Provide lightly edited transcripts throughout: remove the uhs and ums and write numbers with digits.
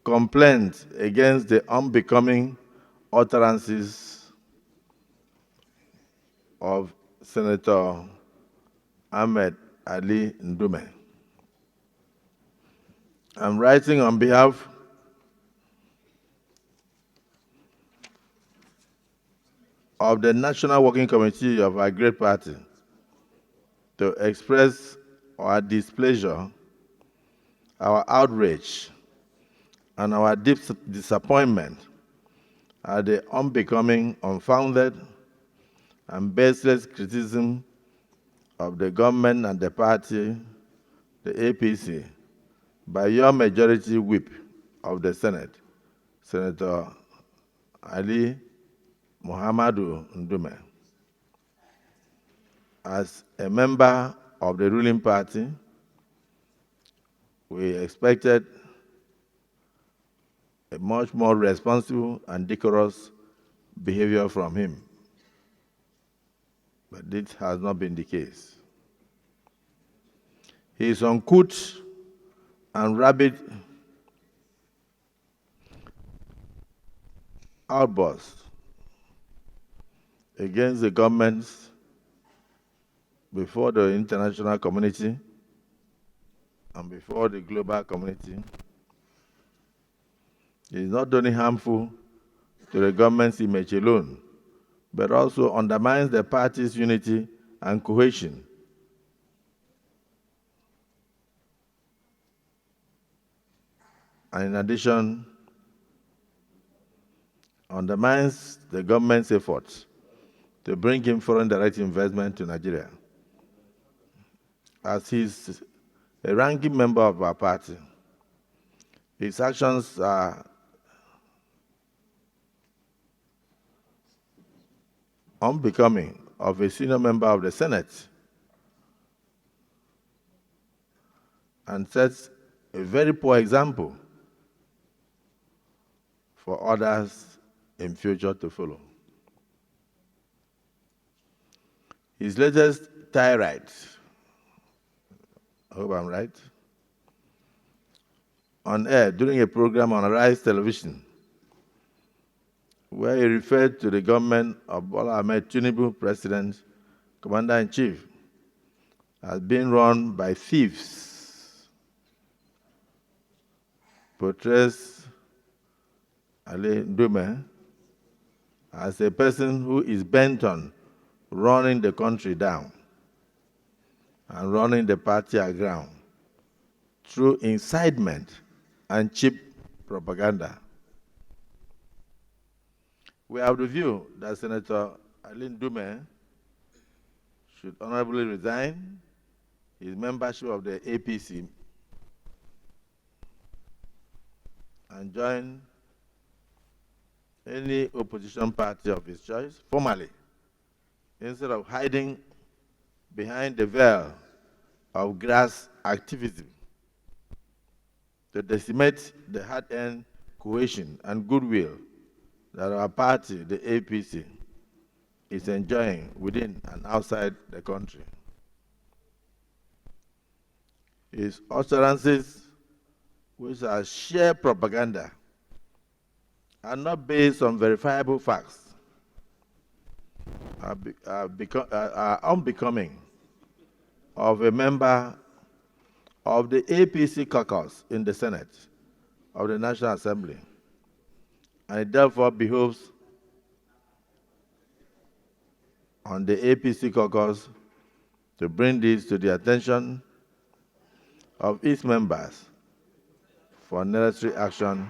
complaint against the unbecoming utterances of Senator Ahmed Ali Ndume. I'm writing on behalf of the National Working Committee of our great party to express our displeasure, our outrage, and our deep disappointment at the unbecoming, unfounded, and baseless criticism of the government and the party, the APC, by your majority whip of the Senate, Senator Ali Muhammadu Ndume. As a member of the ruling party, we expected a much more responsible and decorous behavior from him. But this has not been the case. His uncouth and rabid outburst against the governments before the international community and before the global community is not only harmful to the government's image alone, but also undermines the party's unity and cohesion. And in addition, undermines the government's efforts to bring in foreign direct investment to Nigeria. As he's a ranking member of our party, his actions are unbecoming of a senior member of the Senate and sets a very poor example for others in future to follow. His latest tirade, I hope I'm right, on air during a program on Rise Television, where he referred to the government of Bola Ahmed Tinubu, President, Commander-in-Chief, as being run by thieves, portrays Ali Ndume as a person who is bent on running the country down and running the party aground through incitement and cheap propaganda. We have the view that Senator Ali Ndume should honorably resign his membership of the APC and join any opposition party of his choice formally, instead of hiding behind the veil of grass activism to decimate the hard-earned cohesion and goodwill that our party, the APC, is enjoying within and outside the country. His utterances, which are sheer propaganda, are not based on verifiable facts, are unbecoming of a member of the APC caucus in the Senate of the National Assembly, and it therefore behoves on the APC caucus to bring this to the attention of its members for necessary action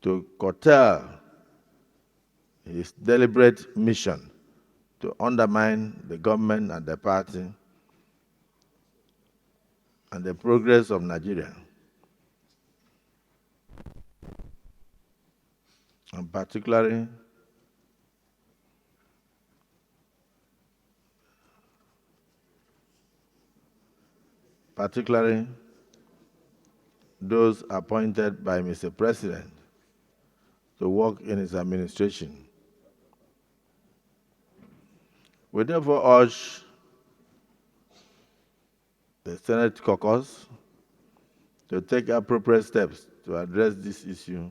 to curtail his deliberate mission to undermine the government and the party and the progress of Nigeria, and particularly those appointed by Mr. President to work in his administration. We therefore urge the Senate caucus to take appropriate steps to address this issue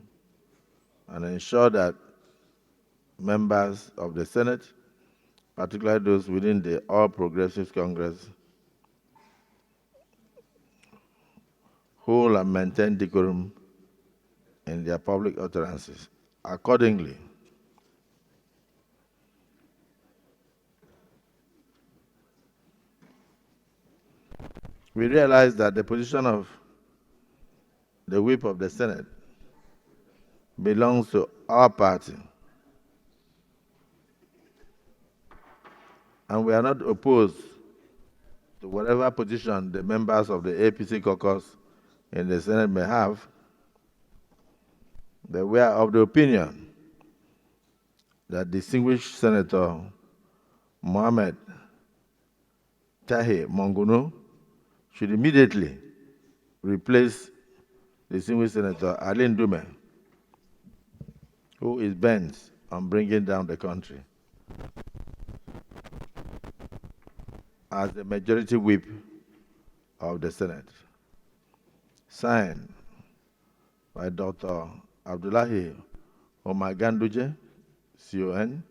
and ensure that members of the Senate, particularly those within the All Progressives Congress, hold and maintain decorum in their public utterances. Accordingly, we realize that the position of the whip of the Senate belongs to our party, and we are not opposed to whatever position the members of the APC caucus in the Senate may have, but we are of the opinion that distinguished Senator Mohammed Tahe Monguno should immediately replace distinguished Senator Ali Ndume, who is bent on bringing down the country, as the majority whip of the Senate. Signed by Dr. Abdullahi Omar Ganduje, CON,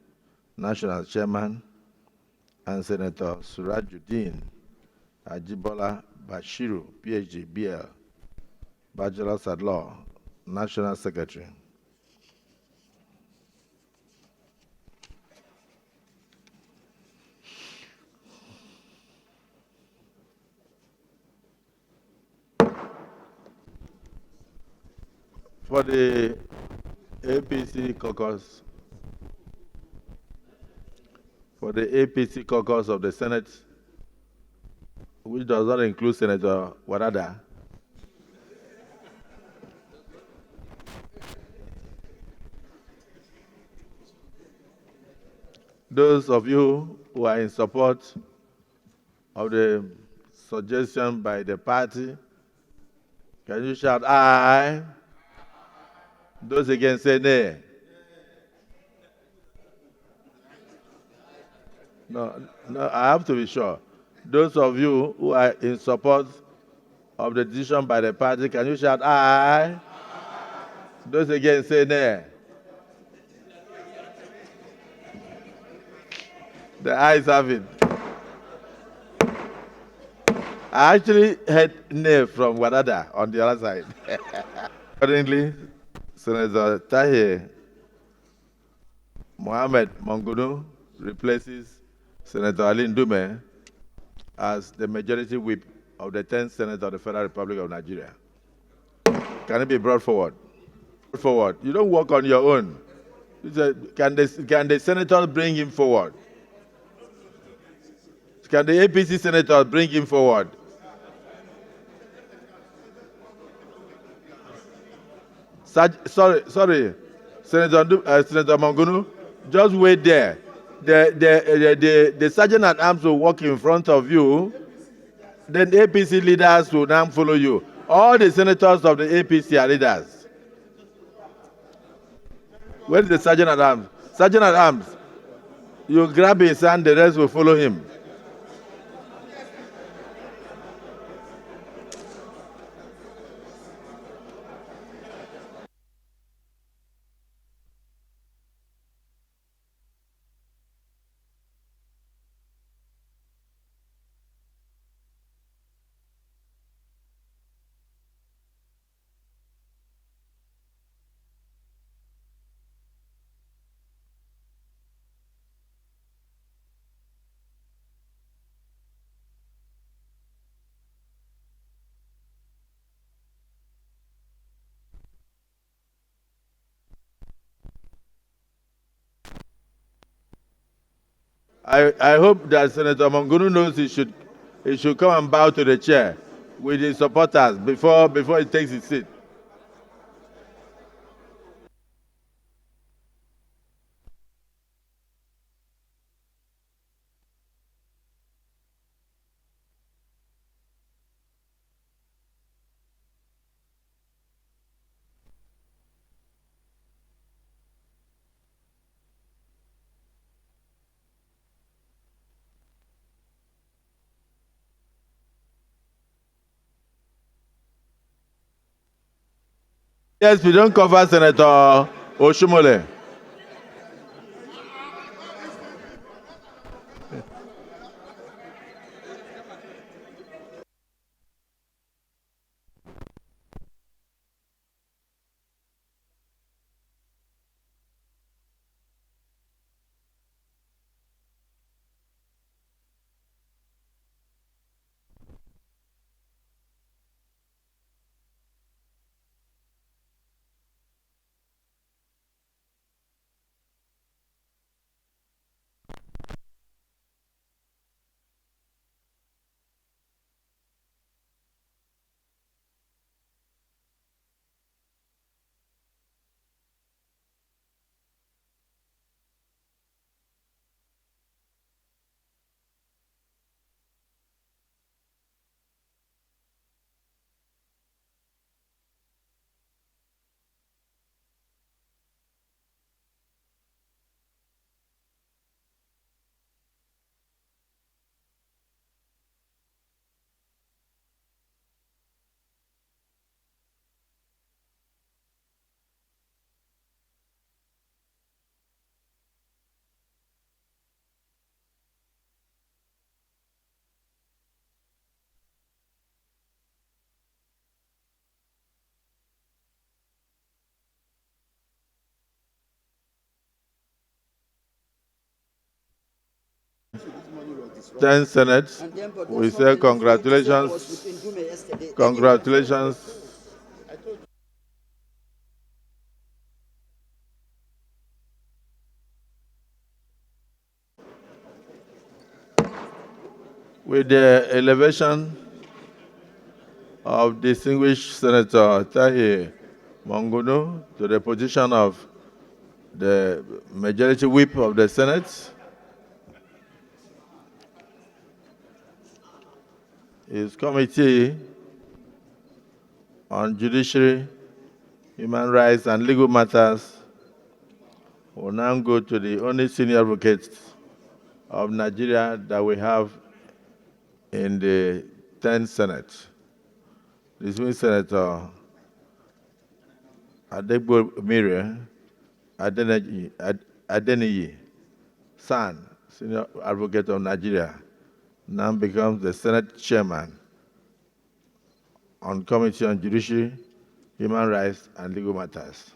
National Chairman, and Senator Surajuddin Ajibola Bashiru, PhD, BL, Bachelor's at Law, National Secretary. For the APC caucus, of the Senate, which does not include Senator Warada, those of you who are in support of the suggestion by the party, can you shout aye? Those against say nay. No, I have to be sure. Those of you who are in support of the decision by the party, can you shout aye? Those against say nay. The ayes have it. I actually heard nay from Wadada on the other side. Accordingly, Senator Tahe Mohammed Monguno replaces Senator Ali Ndume as the majority whip of the 10th Senate of the Federal Republic of Nigeria. Can it be brought forward? You don't work on your own. Can the senators bring him forward? Can the APC senators bring him forward? Sorry, Senator Monguno, just wait there. The sergeant at arms will walk in front of you. Then the APC leaders will now follow you. All the senators of the APC are leaders. Where is the sergeant at arms? Sergeant at arms, you grab his hand, the rest will follow him. I hope that Senator Monguno knows he should come and bow to the chair with his supporters before he takes his seat. Yes, we don't cover Senator Oshumole. Then Senate, we say congratulations, congratulations. With the elevation of distinguished Senator Tahi Monguno to the position of the majority whip of the Senate, his committee on judiciary, human rights, and legal matters will now go to the only senior advocate of Nigeria that we have in the 10th Senate. This means Senator Adegbo Mire Adeniyi San, senior advocate of Nigeria, now becomes the Senate chairman on Committee on Judiciary, Human Rights, and Legal Matters.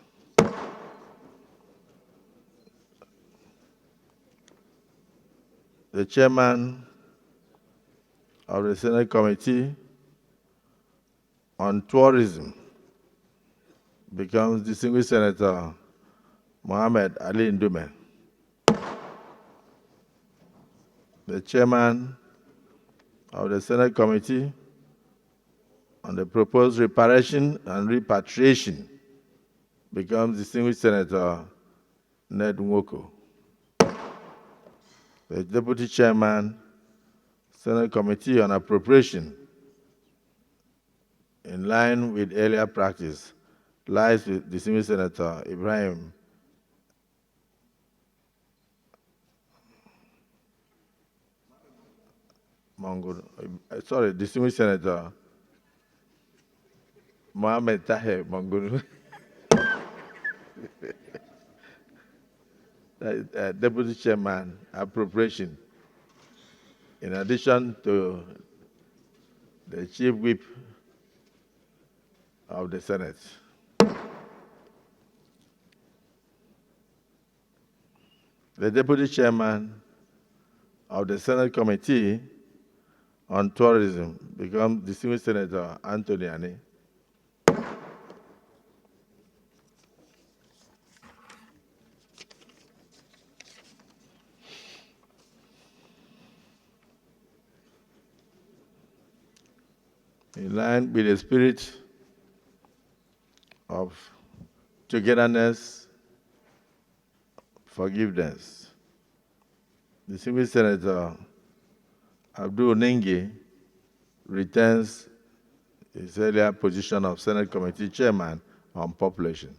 The chairman of the Senate Committee on Tourism becomes distinguished Senator Mohammed Ali Ndume. The chairman of the Senate Committee on the proposed reparation and repatriation becomes distinguished Senator Ned Nwoko. The deputy chairman, Senate Committee on Appropriation, in line with earlier practice, lies with distinguished Senator Ibrahim distinguished Senator Mohammed Taher Mangunu, Deputy Chairman, Appropriation, in addition to the Chief Whip of the Senate. The Deputy Chairman of the Senate Committee on Tourism becomes distinguished Senator Anthony Ani. In line with the spirit of togetherness, forgiveness, distinguished Senator Abdul Ningi retains his earlier position of Senate Committee Chairman on Population.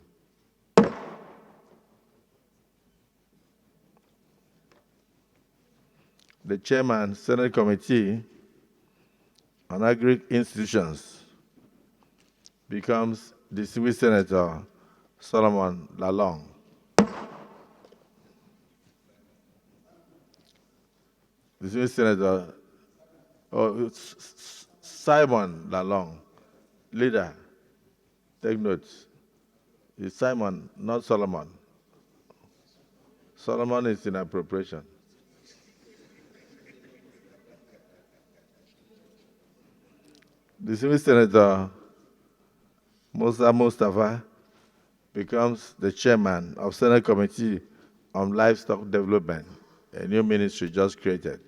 The Chairman, Senate Committee on Agri Institutions becomes distinguished Senator Solomon Lalong. Distinguished Senator Simon Lalong, leader. Take notes. It's Simon, not Solomon. Solomon is in appropriation. Distinguished Senator Musa Mustafa becomes the chairman of Senate Committee on Livestock Development, a new ministry just created.